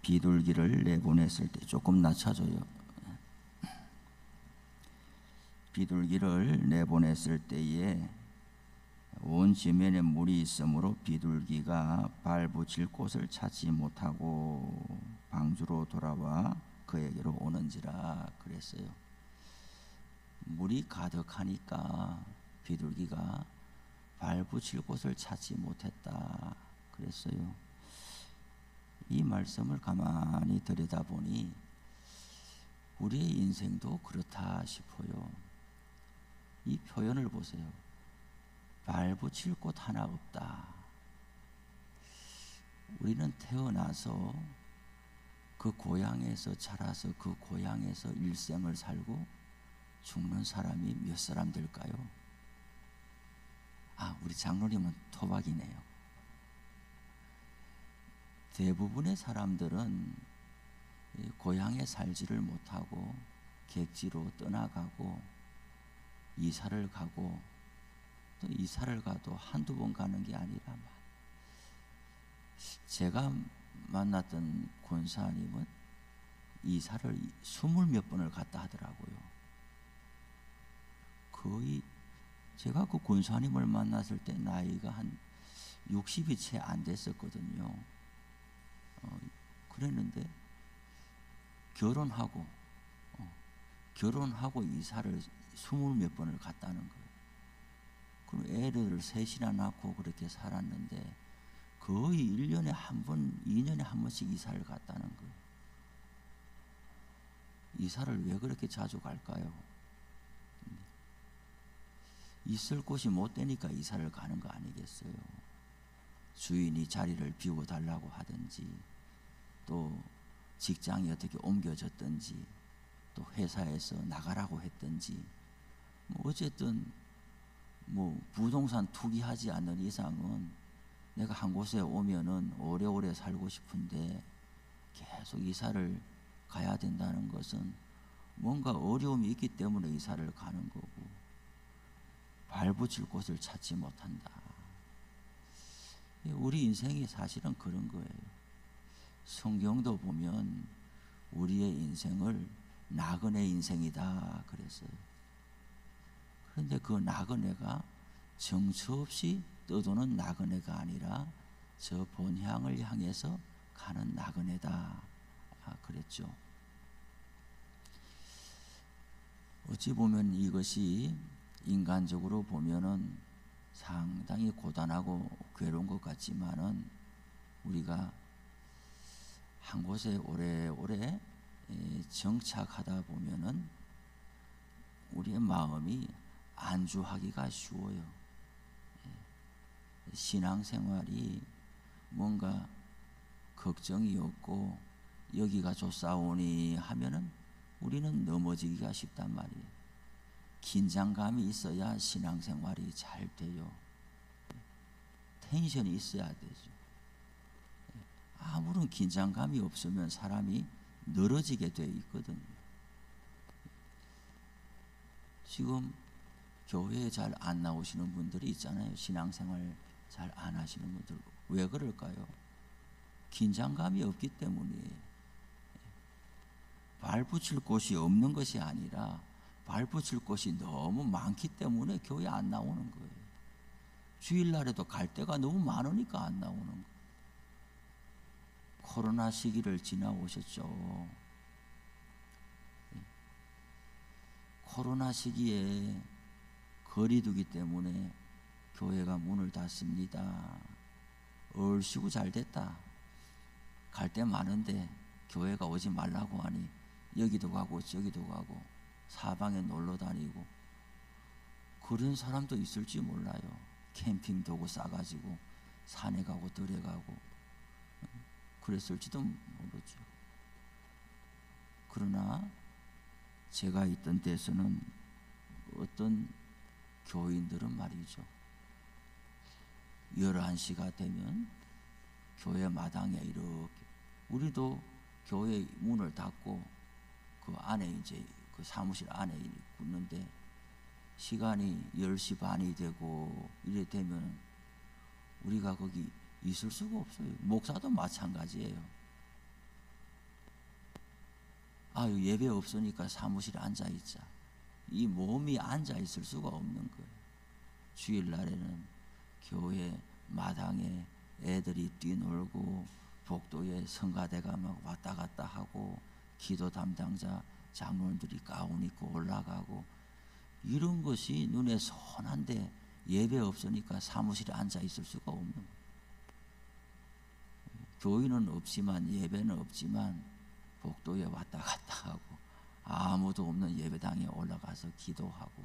비둘기를 내보냈을 때 조금 낮춰줘요. 비둘기를 내보냈을 때에 온 지면에 물이 있으므로 비둘기가 발붙일 곳을 찾지 못하고 방주로 돌아와 그에게로 오는지라 그랬어요. 물이 가득하니까 비둘기가 발붙일 곳을 찾지 못했다 그랬어요. 이 말씀을 가만히 들여다보니 우리의 인생도 그렇다 싶어요. 이 표현을 보세요. 발붙일 곳 하나 없다. 우리는 태어나서 그 고향에서 자라서 그 고향에서 일생을 살고 죽는 사람이 몇 사람 될까요? 우리 장로님은 토박이네요. 대부분의 사람들은 고향에 살지를 못하고 객지로 떠나가고 이사를 가고 또 이사를 가도 한두 번 가는 게 아니라 제가 만났던 권사님은 이사를 20몇 번을 갔다 하더라고요. 거의 제가 그 권사님을 만났을 때 나이가 한 60이 채 안 됐었거든요. 그랬는데 결혼하고 이사를 20몇 번을 갔다는 거예요. 그럼 애를 셋이나 낳고 그렇게 살았는데 거의 1년에 한 번, 2년에 한 번씩 이사를 갔다는 거예요. 이사를 왜 그렇게 자주 갈까요? 있을 곳이 못 되니까 이사를 가는 거 아니겠어요? 주인이 자리를 비워달라고 하든지 또 직장이 어떻게 옮겨졌든지 또 회사에서 나가라고 했든지 어쨌든 부동산 투기하지 않는 이상은 내가 한 곳에 오면은 오래오래 살고 싶은데 계속 이사를 가야 된다는 것은 뭔가 어려움이 있기 때문에 이사를 가는 거고 발붙일 곳을 찾지 못한다. 우리 인생이 사실은 그런 거예요. 성경도 보면 우리의 인생을 나그네 인생이다 그랬어요. 그런데 그 나그네가 정처 없이 떠도는 나그네가 아니라 저 본향을 향해서 가는 나그네다 그랬죠. 어찌 보면 이것이 인간적으로 보면은 상당히 고단하고 괴로운 것 같지만은 우리가 한 곳에 오래오래 정착하다 보면은 우리의 마음이 안주하기가 쉬워요. 신앙생활이 뭔가 걱정이 없고 여기가 좋사오니 하면은 우리는 넘어지기가 쉽단 말이에요. 긴장감이 있어야 신앙생활이 잘 돼요. 텐션이 있어야 되죠. 아무런 긴장감이 없으면 사람이 늘어지게 돼 있거든요. 지금 교회에 잘 안 나오시는 분들이 있잖아요. 신앙생활 잘 안 하시는 분들. 왜 그럴까요? 긴장감이 없기 때문이에요. 발붙일 곳이 없는 것이 아니라 발붙일 곳이 너무 많기 때문에 교회 안 나오는 거예요. 주일날에도 갈 데가 너무 많으니까 안 나오는 거예요. 코로나 시기를 지나오셨죠. 코로나 시기에 거리두기 때문에 교회가 문을 닫습니다. 얼씨구 잘 됐다. 갈 데 많은데 교회가 오지 말라고 하니 여기도 가고 저기도 가고 사방에 놀러 다니고 그런 사람도 있을지 몰라요. 캠핑 도구 싸가지고 산에 가고 들에 가고 그랬을지도 모르죠. 그러나 제가 있던 데서는 어떤 교인들은 말이죠. 11시가 되면 교회 마당에 이렇게 우리도 교회 문을 닫고 그 안에 이제 그 사무실 안에 있는데 시간이 10시 반이 되고 이래 되면 우리가 거기 있을 수가 없어요. 목사도 마찬가지예요. 아유 예배 없으니까 사무실에 앉아 있자. 이 몸이 앉아 있을 수가 없는 거예요. 주일날에는 교회 마당에 애들이 뛰놀고 복도에 성가대가 막 왔다 갔다 하고 기도 담당자 장로님들이 가운 입고 올라가고 이런 것이 눈에 선한데 예배 없으니까 사무실에 앉아 있을 수가 없는 거예요. 교인은 없지만 예배는 없지만 복도에 왔다 갔다 하고 아무도 없는 예배당에 올라가서 기도하고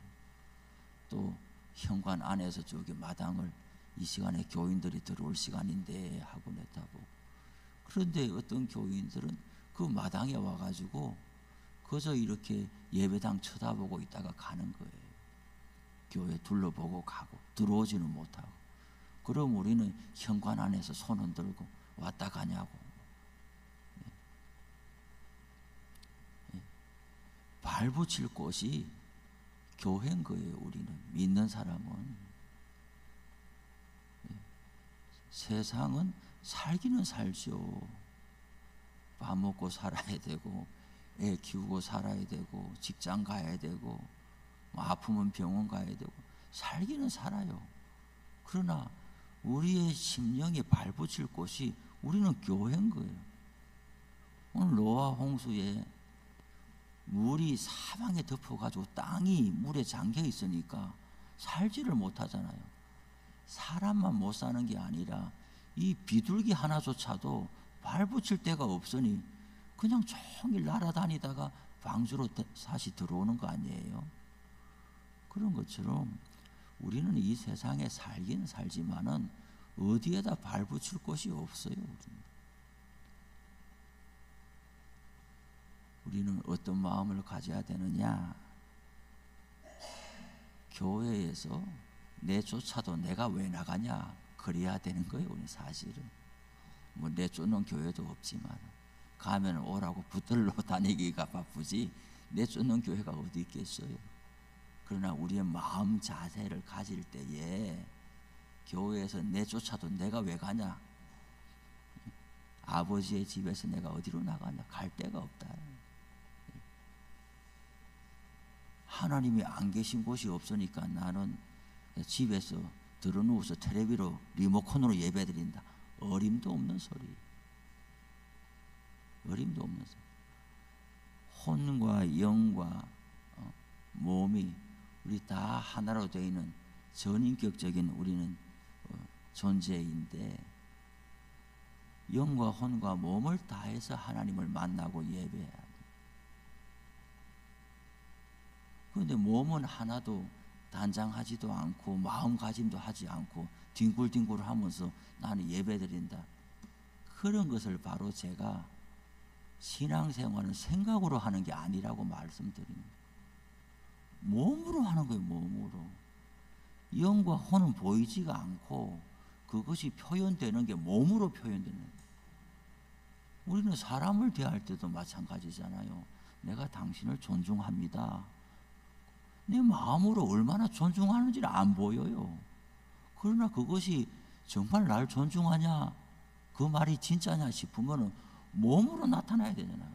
또 현관 안에서 저기 마당을 이 시간에 교인들이 들어올 시간인데 하고 냈다고. 그런데 어떤 교인들은 그 마당에 와가지고 그저 이렇게 예배당 쳐다보고 있다가 가는 거예요. 교회 둘러보고 가고 들어오지는 못하고. 그럼 우리는 현관 안에서 손 흔들고 왔다 가냐고. 발붙일 곳이 교회인 거예요. 우리는 믿는 사람은. 세상은 살기는 살죠. 밥 먹고 살아야 되고 애 키우고 살아야 되고 직장 가야 되고 아프면 병원 가야 되고 살기는 살아요. 그러나 우리의 심령에 발붙일 곳이 우리는 교회인 거예요. 오늘 노아 홍수에 물이 사방에 덮어가지고 땅이 물에 잠겨 있으니까 살지를 못하잖아요. 사람만 못 사는 게 아니라 이 비둘기 하나조차도 발붙일 데가 없으니 그냥 종일 날아다니다가 방주로 다시 들어오는 거 아니에요. 그런 것처럼 우리는 이 세상에 살긴 살지만은 어디에다 발붙일 곳이 없어요. 우리는 어떤 마음을 가져야 되느냐? 교회에서 내쫓아도 내가 왜 나가냐? 그래야 되는 거예요. 우리 사실은 뭐 내쫓는 교회도 없지만 가면 오라고 붙들러 다니기가 바쁘지 내쫓는 교회가 어디 있겠어요. 그러나 우리의 마음 자세를 가질 때에 교회에서 내쫓아도 내가 왜 가냐? 아버지의 집에서 내가 어디로 나가냐? 갈 데가 없다. 하나님이 안 계신 곳이 없으니까 나는 집에서 들어누워서 텔레비로 리모컨으로 예배드린다. 어림도 없는 소리. 어림도 없는 소리. 혼과 영과 몸이 우리 다 하나로 되어 있는 전인격적인 우리는 존재인데 영과 혼과 몸을 다해서 하나님을 만나고 예배해야 돼. 그런데 몸은 하나도 단장하지도 않고 마음가짐도 하지 않고 뒹굴뒹굴 하면서 나는 예배드린다. 그런 것을 바로 제가 신앙생활은 생각으로 하는 게 아니라고 말씀드립니다. 몸으로 하는 거예요. 몸으로. 영과 혼은 보이지가 않고 그것이 표현되는 게 몸으로 표현되는 거예요. 우리는 사람을 대할 때도 마찬가지잖아요. 내가 당신을 존중합니다. 내 마음으로 얼마나 존중하는지는 안 보여요. 그러나 그것이 정말 날 존중하냐, 그 말이 진짜냐 싶으면 몸으로 나타나야 되잖아요.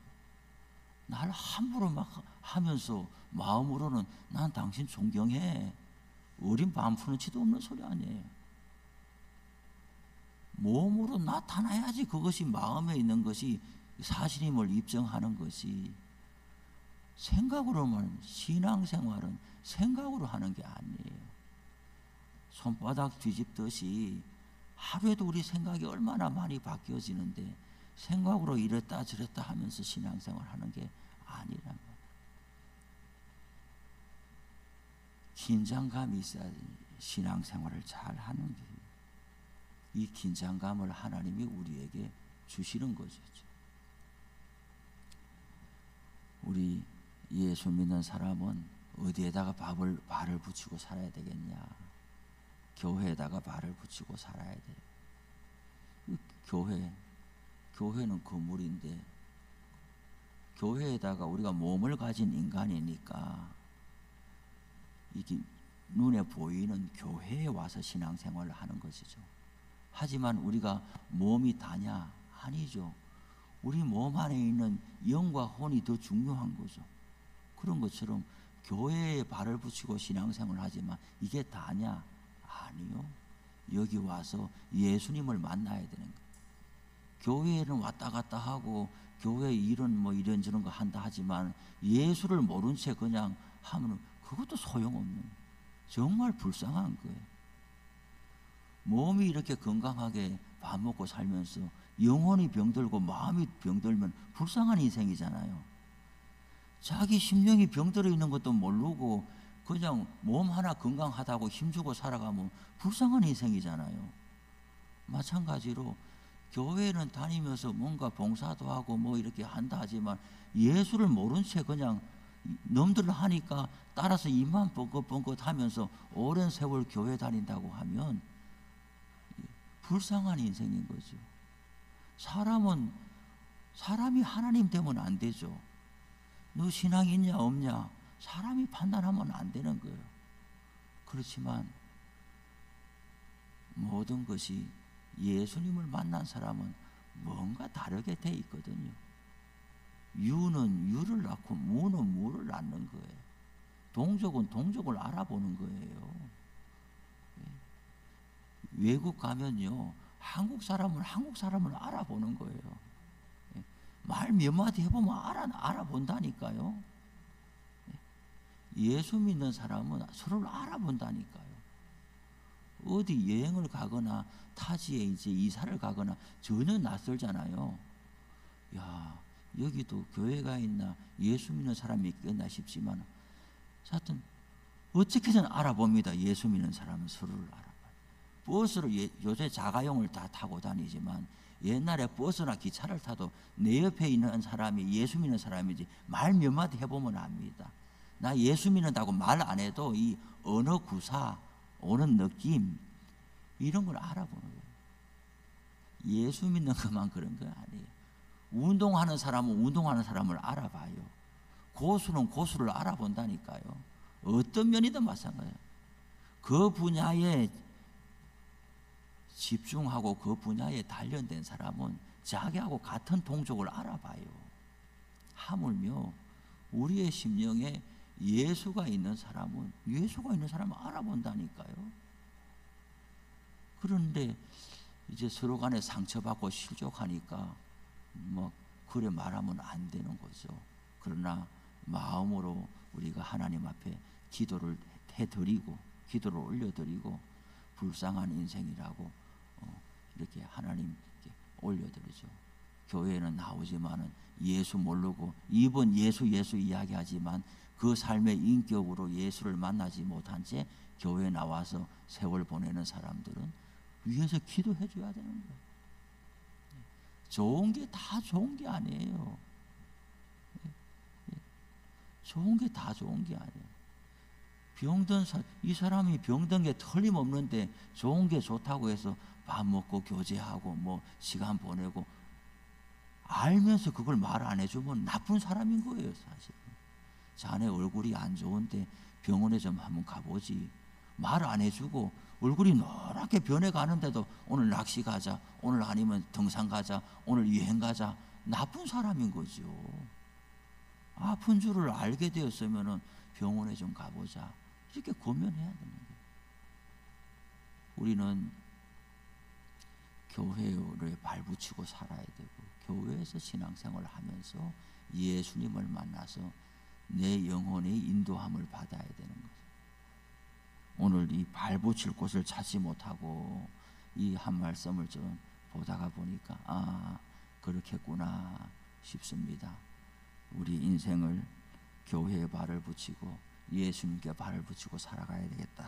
날 함부로 막 하면서 마음으로는 난 당신 존경해. 어린 반푼어치도 없는 소리 아니에요. 몸으로 나타나야지 그것이 마음에 있는 것이 사실임을 입증하는 것이. 생각으로만 신앙생활은 생각으로 하는 게 아니에요. 손바닥 뒤집듯이 하루에도 우리 생각이 얼마나 많이 바뀌어지는데 생각으로 이랬다 저랬다 하면서 신앙생활 하는 게 아니란 말이에요. 긴장감이 있어야 신앙생활을 잘 하는 거예요. 이 긴장감을 하나님이 우리에게 주시는 거죠. 우리 예수 믿는 사람은 어디에다가 발을 붙이고 살아야 되겠냐? 교회에다가 발을 붙이고 살아야 돼요. 교회는 건물인데 교회에다가 우리가 몸을 가진 인간이니까 이게 눈에 보이는 교회에 와서 신앙생활을 하는 것이죠. 하지만 우리가 몸이 다냐? 아니죠. 우리 몸 안에 있는 영과 혼이 더 중요한 거죠. 그런 것처럼 교회에 발을 붙이고 신앙생활을 하지만 이게 다냐? 아니요. 여기 와서 예수님을 만나야 되는 거예요. 교회에는 왔다 갔다 하고 교회 일은 뭐 이런저런 거 한다 하지만 예수를 모른 채 그냥 하면 그것도 소용없는 거예요. 정말 불쌍한 거예요. 몸이 이렇게 건강하게 밥 먹고 살면서 영혼이 병들고 마음이 병들면 불쌍한 인생이잖아요. 자기 심령이 병들어 있는 것도 모르고 그냥 몸 하나 건강하다고 힘주고 살아가면 불쌍한 인생이잖아요. 마찬가지로 교회는 다니면서 뭔가 봉사도 하고 뭐 이렇게 한다 하지만 예수를 모른 채 그냥 놈들 하니까 따라서 입만 뻥긋뻥긋 하면서 오랜 세월 교회 다닌다고 하면 불쌍한 인생인 거죠. 사람이 하나님 되면 안 되죠. 너 신앙이 있냐 없냐 사람이 판단하면 안 되는 거예요. 그렇지만 모든 것이 예수님을 만난 사람은 뭔가 다르게 돼 있거든요. 유는 유를 낳고 무는 무를 낳는 거예요. 동족은 동족을 알아보는 거예요. 외국 가면요 한국 사람은 한국 사람을 알아보는 거예요. 말 몇 마디 해보면 알아본다니까요. 예수 믿는 사람은 서로를 알아본다니까요. 어디 여행을 가거나 타지에 이제 이사를 가거나 전혀 낯설잖아요. 야, 여기도 교회가 있나 예수 믿는 사람이 있겠나 싶지만 하여튼 어떻게든 알아봅니다. 예수 믿는 사람은 서로를 알아봐요. 버스를 요새 자가용을 다 타고 다니지만 옛날에 버스나 기차를 타도 내 옆에 있는 사람이 예수 믿는 사람이지 말 몇 마디 해보면 압니다. 나 예수 믿는다고 말 안 해도 이 언어 구사, 오는 느낌 이런 걸 알아보는 거예요. 예수 믿는 것만 그런 거 아니에요. 운동하는 사람은 운동하는 사람을 알아봐요. 고수는 고수를 알아본다니까요. 어떤 면이든 마찬가지예요. 그 분야에 집중하고 그 분야에 단련된 사람은 자기하고 같은 동족을 알아봐요. 하물며 우리의 심령에 예수가 있는 사람은 알아본다니까요. 그런데 이제 서로 간에 상처받고 실족하니까 뭐 그래 말하면 안 되는 거죠. 그러나 마음으로 우리가 하나님 앞에 기도를 해드리고 기도를 올려드리고 불쌍한 인생이라고 이렇게 하나님께 올려드리죠. 교회에는 나오지만은 예수 모르고 이번 예수 이야기하지만 그 삶의 인격으로 예수를 만나지 못한 채 교회에 나와서 세월 보내는 사람들은 위에서 기도해 줘야 되는 거예요. 좋은 게 다 좋은 게 아니에요. 좋은 게 다 좋은 게 아니에요. 이 사람이 병든 게 틀림없는데 좋은 게 좋다고 해서 밥 먹고 교제하고 뭐 시간 보내고 알면서 그걸 말 안 해주면 나쁜 사람인 거예요. 사실 자네 얼굴이 안 좋은데 병원에 좀 한번 가보지 말 안 해주고 얼굴이 노랗게 변해가는데도 오늘 낚시 가자, 오늘 아니면 등산 가자, 오늘 여행 가자, 나쁜 사람인 거죠. 아픈 줄을 알게 되었으면 병원에 좀 가보자 이렇게 권면해야 되는 거예요. 우리는 교회를 발붙이고 살아야 되고 교회에서 신앙생활을 하면서 예수님을 만나서 내 영혼의 인도함을 받아야 되는 거죠. 오늘 이 발붙일 곳을 찾지 못하고 이 한 말씀을 좀 보다가 보니까 그렇겠구나 싶습니다. 우리 인생을 교회에 발을 붙이고 예수님께 발을 붙이고 살아가야 되겠다.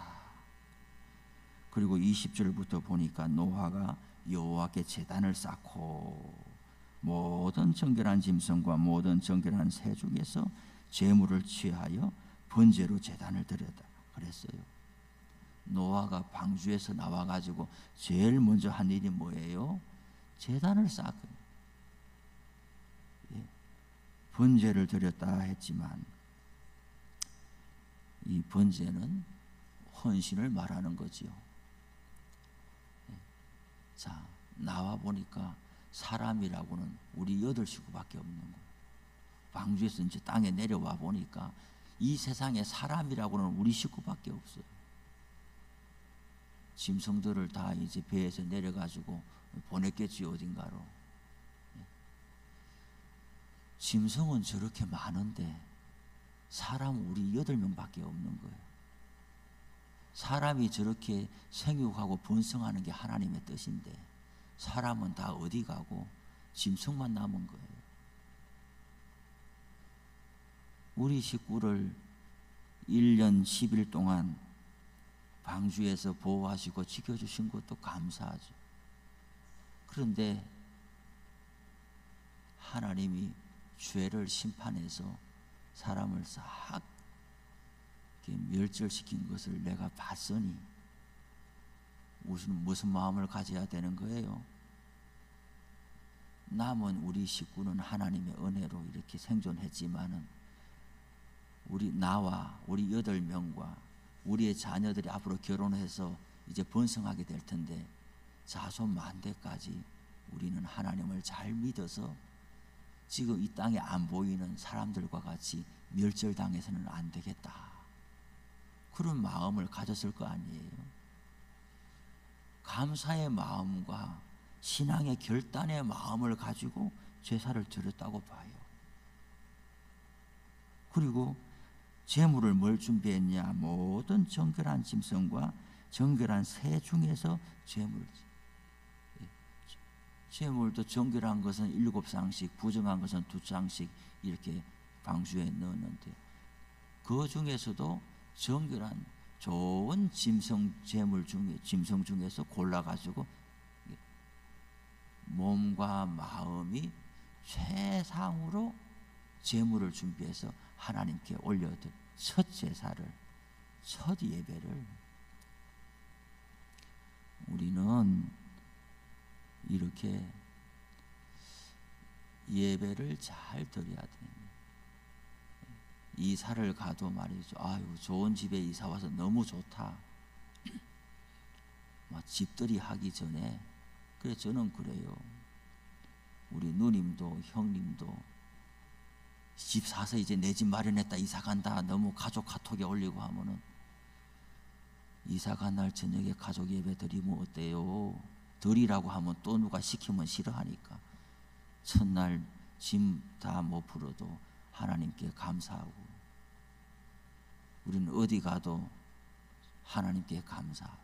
그리고 20절부터 보니까 노아가 여호와께 제단을 쌓고 모든 정결한 짐승과 모든 정결한 새 중에서 제물을 취하여 번제로 제단을 드렸다 그랬어요. 노아가 방주에서 나와가지고 제일 먼저 한 일이 뭐예요? 제단을 쌓고 번제를 드렸다 했지만 이 번제는 헌신을 말하는 거지요. 자, 나와 보니까 사람이라고는 우리 8식구밖에 없는 거예요. 방주에서 이제 땅에 내려와 보니까 이 세상에 사람이라고는 우리 식구밖에 없어요. 짐승들을 다 이제 배에서 내려가지고 보냈겠지 어딘가로. 짐승은 저렇게 많은데 사람 우리 8명밖에 없는 거예요. 사람이 저렇게 생육하고 번성하는 게 하나님의 뜻인데 사람은 다 어디 가고 짐승만 남은 거예요. 우리 식구를 1년 10일 동안 방주에서 보호하시고 지켜주신 것도 감사하죠. 그런데 하나님이 죄를 심판해서 사람을 싹 멸절시킨 것을 내가 봤으니 무슨 마음을 가져야 되는 거예요? 남은 우리 식구는 하나님의 은혜로 이렇게 생존했지만은 나와 우리 8명과 우리의 자녀들이 앞으로 결혼해서 이제 번성하게 될 텐데 자손 만대까지 우리는 하나님을 잘 믿어서 지금 이 땅에 안 보이는 사람들과 같이 멸절당해서는 안 되겠다. 그런 마음을 가졌을 거 아니에요. 감사의 마음과 신앙의 결단의 마음을 가지고 제사를 드렸다고 봐요. 그리고 제물을 뭘 준비했냐? 모든 정결한 짐승과 정결한 새 중에서 제물도 정결한 것은 7쌍씩, 부정한 것은 2쌍씩 이렇게 방주에 넣었는데 그 중에서도 정결한 좋은 짐승 중에서 골라가지고 몸과 마음이 최상으로 제물을 준비해서 하나님께 올려드린 첫 제사를, 첫 예배를 우리는 이렇게 예배를 잘 드려야 됩니다. 이사를 가도 말이죠. 아유, 좋은 집에 이사 와서 너무 좋다. 집들이 하기 전에, 그래 저는 그래요. 우리 누님도 형님도 집 사서 이제 내 집 마련했다, 이사 간다, 너무 가족 카톡에 올리고 하면은 이사 간 날 저녁에 가족 예배 드리면 어때요? 드리라고 하면 또 누가 시키면 싫어하니까 첫날 짐 다 못 풀어도 하나님께 감사하고, 우리는 어디 가도 하나님께 감사하고,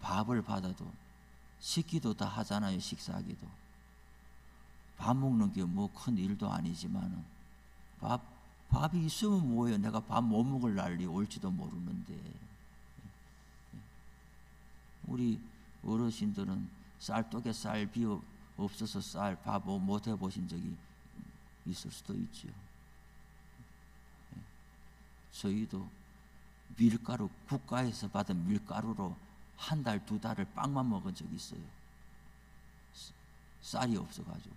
밥을 받아도 식기도 다 하잖아요. 식사하기도. 밥 먹는 게 뭐 큰 일도 아니지만은 밥이 있으면 뭐예요? 내가 밥 못 먹을 날이 올지도 모르는데. 우리 어르신들은 쌀떡에 쌀 비어 없어서 밥 못 해보신 적이 있을 수도 있죠. 저희도 밀가루, 국가에서 받은 밀가루로 한 달, 2달을 빵만 먹은 적이 있어요. 쌀이 없어가지고.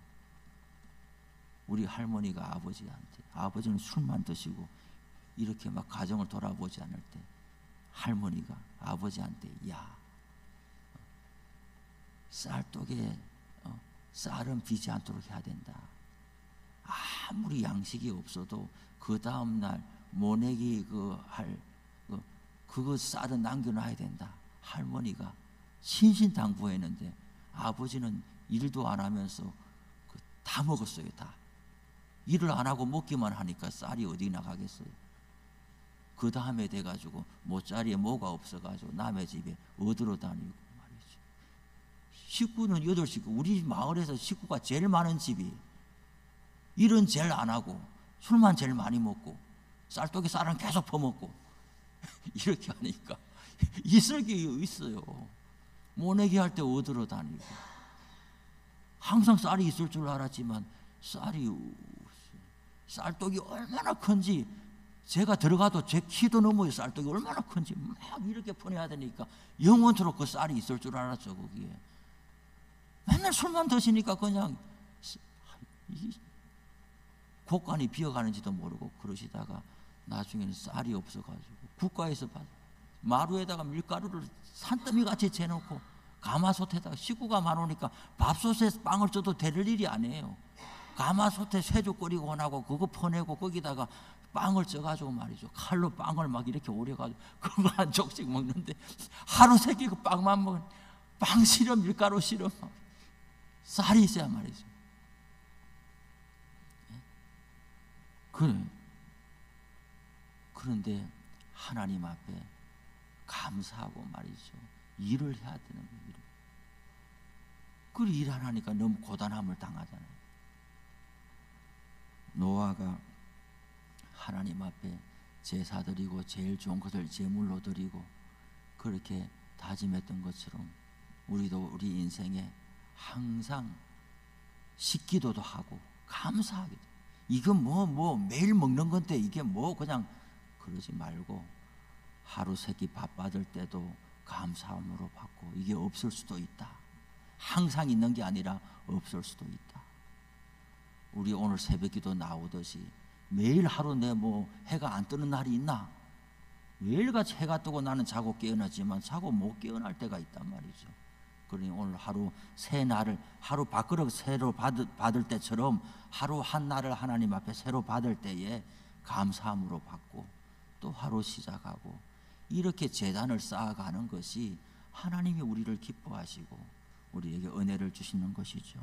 우리 할머니가 아버지는 술만 드시고 이렇게 막 가정을 돌아보지 않을 때 할머니가 아버지한테, 야, 쌀떡에 쌀은 비지 않도록 해야 된다. 아무리 양식이 없어도 그 다음날 모내기 그거 쌀은 남겨놔야 된다. 할머니가 신신당부했는데 아버지는 일도 안 하면서 다 먹었어요. 다. 일을 안 하고 먹기만 하니까 쌀이 어디 나가겠어요. 그 다음에 돼가지고 모짜리에 뭐가 없어가지고 남의 집에 얻으러 다니고 말이죠. 식구는 8식구. 우리 마을에서 식구가 제일 많은 집이, 일은 제일 안 하고 술만 제일 많이 먹고 쌀떡에 쌀은 계속 퍼먹고 이렇게 하니까 있을 게 있어요. 모내기 할 때 얻으러 다니고. 항상 쌀이 있을 줄 알았지만 쌀떡이 얼마나 큰지, 제가 들어가도 제 키도 넘어요. 쌀떡이 얼마나 큰지 막 이렇게 퍼내야 되니까 영원토록 그 쌀이 있을 줄 알았죠. 거기에 맨날 술만 드시니까 그냥 곳간이 비어가는지도 모르고 그러시다가 나중에는 쌀이 없어가지고 국가에서 마루에다가 밀가루를 산더미 같이 재놓고 가마솥에다가 식구가 많으니까 밥솥에 빵을 줘도 될 일이 아니에요. 가마솥에 쇠죽 끓이고 나고 그거 퍼내고 거기다가 빵을 쪄가지고 말이죠. 칼로 빵을 막 이렇게 오려가지고 그거 한 쪽씩 먹는데 하루 세끼 그 빵만 먹은 빵 싫어, 밀가루 싫어, 쌀이 있어야 말이죠. 그래. 그런데 하나님 앞에 감사하고 말이죠. 일을 해야 되는 거예요. 그 일 안 하니까 너무 고단함을 당하잖아요. 노아가 하나님 앞에 제사 드리고 제일 좋은 것을 제물로 드리고 그렇게 다짐했던 것처럼 우리도 우리 인생에 항상 식기도도 하고 감사하게 돼. 이건 뭐 매일 먹는 건데 이게 뭐 그냥 그러지 말고 하루 세끼 밥 받을 때도 감사함으로 받고 이게 없을 수도 있다. 항상 있는 게 아니라 없을 수도 있다. 우리 오늘 새벽기도 나오듯이 매일 하루 내 뭐 해가 안 뜨는 날이 있나? 매일같이 해가 뜨고 나는 자고 깨어나지만 자고 못 깨어날 때가 있단 말이죠. 그러니 오늘 하루 새 날을 하루 밥그릇 새로 받을 때처럼 하루 한 날을 하나님 앞에 새로 받을 때에 감사함으로 받고 또 하루 시작하고 이렇게 제단을 쌓아가는 것이 하나님이 우리를 기뻐하시고 우리에게 은혜를 주시는 것이죠.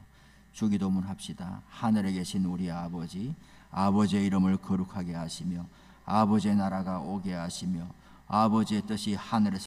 주기도문 합시다. 하늘에 계신 우리 아버지, 아버지의 이름을 거룩하게 하시며 아버지의 나라가 오게 하시며 아버지의 뜻이 하늘에서